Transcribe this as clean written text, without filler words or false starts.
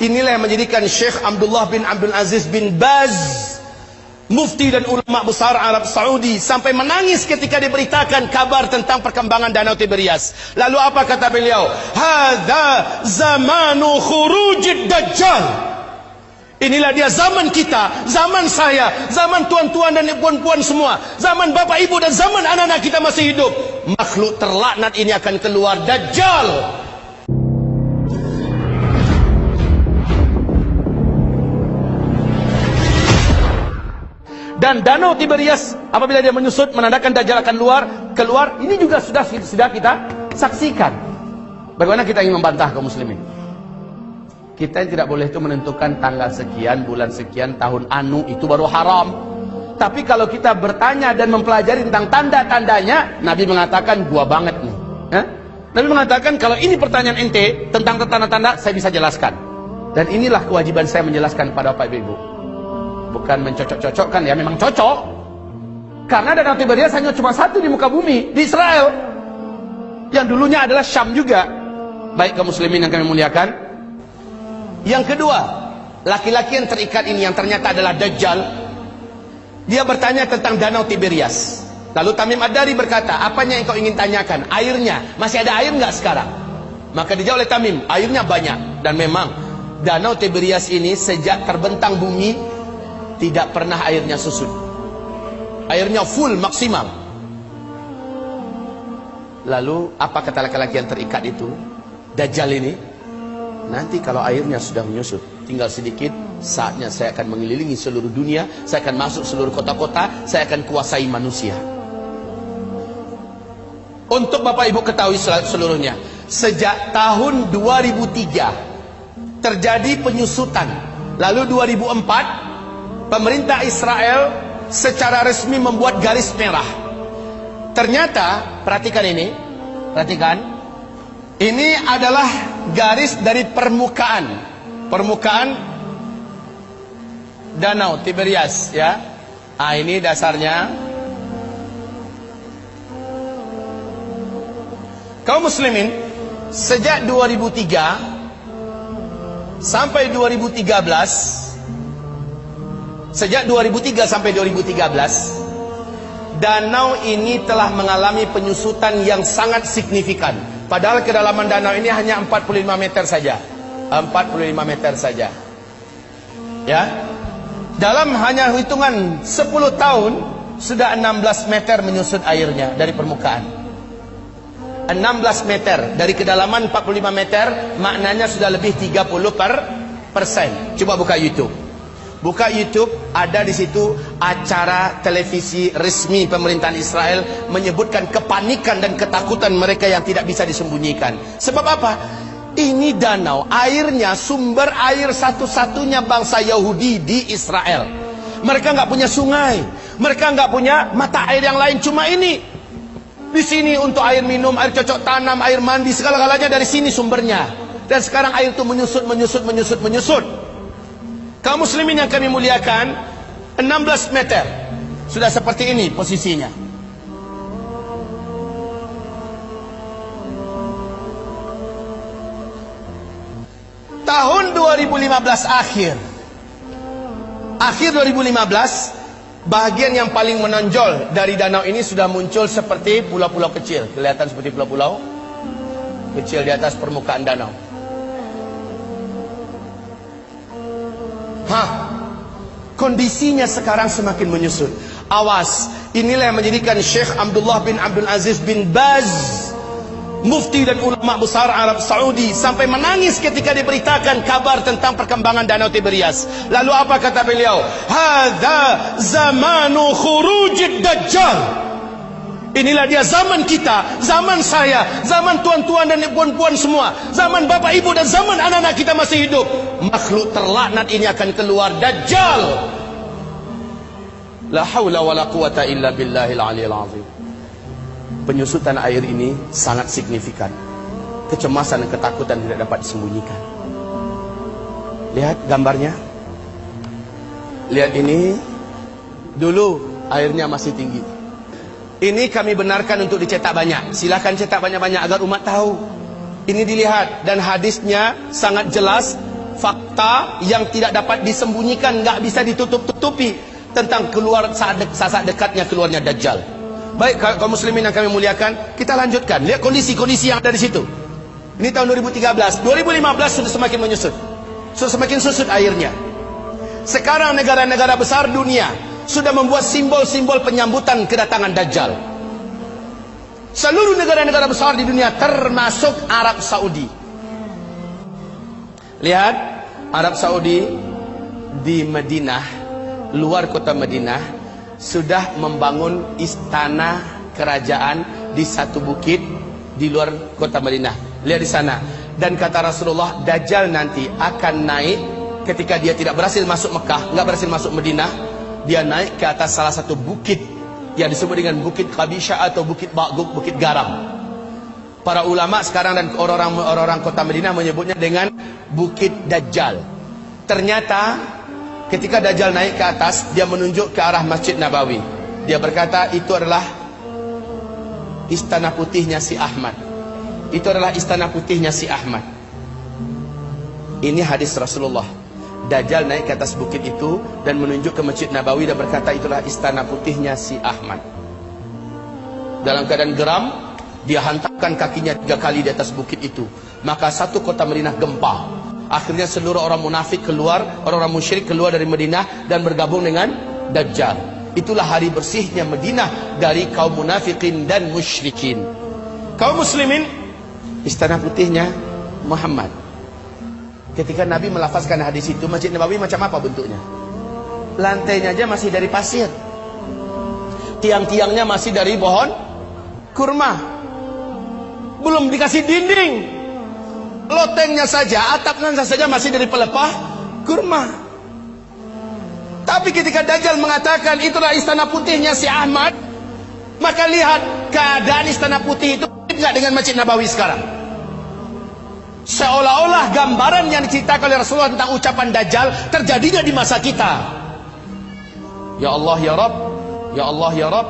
Inilah yang menjadikan Syekh Abdullah bin Abdul Aziz bin Baz, mufti dan ulama besar Arab Saudi, sampai menangis ketika diberitakan kabar tentang perkembangan Danau Tiberias. Lalu apa kata beliau? Hadza zamanu khurujid dajjal. Inilah dia zaman kita, zaman saya, zaman tuan-tuan dan puan-puan semua, zaman bapak ibu dan zaman anak-anak kita masih hidup. Makhluk terlaknat ini akan keluar, Dajjal. Dan Danau Tiberias apabila dia menyusut menandakan Dajjal akan keluar. Ini juga sudah kita saksikan. Bagaimana kita ingin membantah kaum muslimin? Kita yang tidak boleh itu menentukan tanggal sekian, bulan sekian, tahun anu, itu baru haram. Tapi kalau kita bertanya dan mempelajari tentang tanda-tandanya, Nabi mengatakan gua banget nih. Nabi mengatakan kalau ini pertanyaan ente tentang tanda-tanda, saya bisa jelaskan. Dan inilah kewajiban saya menjelaskan kepada Bapak Ibu. Bukan mencocok-cocokkan, ya memang cocok. Karena Danau Tiberias hanya cuma satu di muka bumi, di Israel. Yang dulunya adalah Syam juga. Baik kaum muslimin yang kami muliakan. Yang kedua, laki-laki yang terikat ini yang ternyata adalah Dajjal. Dia bertanya tentang Danau Tiberias. Lalu Tamim Ad-Dari berkata, apanya yang kau ingin tanyakan? Airnya, masih ada air nggak sekarang? Maka dijawab oleh Tamim, airnya banyak. Dan memang Danau Tiberias ini sejak terbentang bumi tidak pernah airnya susut. Airnya full maksimal. Lalu apa kata laki-laki yang terikat itu? Dajjal ini, nanti kalau airnya sudah menyusut, tinggal sedikit, saatnya saya akan mengelilingi seluruh dunia, saya akan masuk seluruh kota-kota, saya akan kuasai manusia. Untuk Bapak Ibu ketahui seluruhnya, sejak tahun 2003 terjadi penyusutan. Lalu 2004 pemerintah Israel secara resmi membuat garis merah. Ternyata, perhatikan ini, perhatikan, ini adalah garis dari permukaan Danau Tiberias, ya. Ini dasarnya. Kaum muslimin, sejak 2003 sampai 2013, sejak 2003 sampai 2013, danau ini telah mengalami penyusutan yang sangat signifikan. Padahal kedalaman danau ini hanya 45 meter saja. 45 meter saja. Ya. Dalam hanya hitungan 10 tahun sudah 16 meter menyusut airnya dari permukaan. 16 meter dari kedalaman 45 meter, maknanya sudah lebih 30%. Coba buka YouTube. Buka YouTube, ada di situ acara televisi resmi pemerintahan Israel menyebutkan kepanikan dan ketakutan mereka yang tidak bisa disembunyikan. Sebab apa? Ini danau, airnya sumber air satu-satunya bangsa Yahudi di Israel. Mereka nggak punya sungai, mereka nggak punya mata air yang lain, cuma ini. Di sini untuk air minum, air cocok tanam, air mandi, segala-galanya dari sini sumbernya. Dan sekarang air itu menyusut. Kaum muslimin yang kami muliakan, 16 meter sudah seperti ini posisinya. Tahun 2015 akhir 2015, bahagian yang paling menonjol dari danau ini sudah muncul seperti pulau-pulau kecil. Kelihatan seperti pulau-pulau kecil di atas permukaan danau. Kondisinya sekarang semakin menyusut. Awas, inilah yang menjadikan Syekh Abdullah bin Abdul Aziz bin Baz, mufti dan ulama besar Arab Saudi, sampai menangis ketika diberitakan kabar tentang perkembangan Danau Tiberias. Lalu apa kata beliau? Hadza zamanu khurujid dajjal. Inilah dia zaman kita, zaman saya, zaman tuan-tuan dan puan-puan semua, zaman bapak ibu dan zaman anak-anak kita masih hidup. Makhluk terlaknat ini akan keluar, Dajjal. La haula wa la quwata illa billahil aliyil azim. Penyusutan air ini sangat signifikan. Kecemasan dan ketakutan tidak dapat disembunyikan. Lihat gambarnya. Lihat ini. Dulu airnya masih tinggi. Ini kami benarkan untuk dicetak banyak. Silakan cetak banyak-banyak agar umat tahu. Ini dilihat dan hadisnya sangat jelas, fakta yang tidak dapat disembunyikan, nggak bisa ditutup-tutupi tentang saat dekatnya keluarnya Dajjal. Baik kaum muslimin yang kami muliakan, kita lanjutkan. Lihat kondisi-kondisi yang ada di situ. Ini tahun 2013, 2015 sudah semakin menyusut. Sudah semakin susut airnya. Sekarang negara-negara besar dunia sudah membuat simbol-simbol penyambutan kedatangan Dajjal. Seluruh negara-negara besar di dunia termasuk Arab Saudi. Lihat, Arab Saudi di Madinah, luar kota Madinah, sudah membangun istana kerajaan di satu bukit di luar kota Madinah. Lihat di sana. Dan kata Rasulullah, Dajjal nanti akan naik ketika dia tidak berhasil masuk Mekah, nggak berhasil masuk Madinah, dia naik ke atas salah satu bukit yang disebut dengan Bukit Qabisha atau Bukit Ba'gub, Bukit Garam. Para ulama sekarang dan orang-orang kota Madinah menyebutnya dengan Bukit Dajjal. Ternyata ketika Dajjal naik ke atas, dia menunjuk ke arah Masjid Nabawi. Dia berkata itu adalah istana putihnya si Ahmad. Itu adalah istana putihnya si Ahmad. Ini hadis Rasulullah. Dajjal naik ke atas bukit itu dan menunjuk ke Masjid Nabawi dan berkata itulah istana putihnya si Ahmad. Dalam keadaan geram, dia hantarkan kakinya 3 kali di atas bukit itu. Maka satu kota Madinah gempa. Akhirnya seluruh orang munafik keluar, orang-orang musyrik keluar dari Madinah dan bergabung dengan Dajjal. Itulah hari bersihnya Madinah dari kaum munafikin dan musyrikin. Kaum muslimin, istana putihnya Muhammad. Ketika Nabi melafazkan hadis itu, Masjid Nabawi macam apa bentuknya? Lantainya aja masih dari pasir. Tiang-tiangnya masih dari pohon kurma. Belum dikasih dinding. Lotengnya saja, atapnya saja masih dari pelepah kurma. Tapi ketika Dajjal mengatakan itulah istana putihnya si Ahmad, maka lihat keadaan istana putih itu tidak dengan Masjid Nabawi sekarang. Seolah-olah gambaran yang diceritakan oleh Rasulullah tentang ucapan Dajjal terjadinya di masa kita. Ya Allah ya Rabb, ya Allah ya Rabb,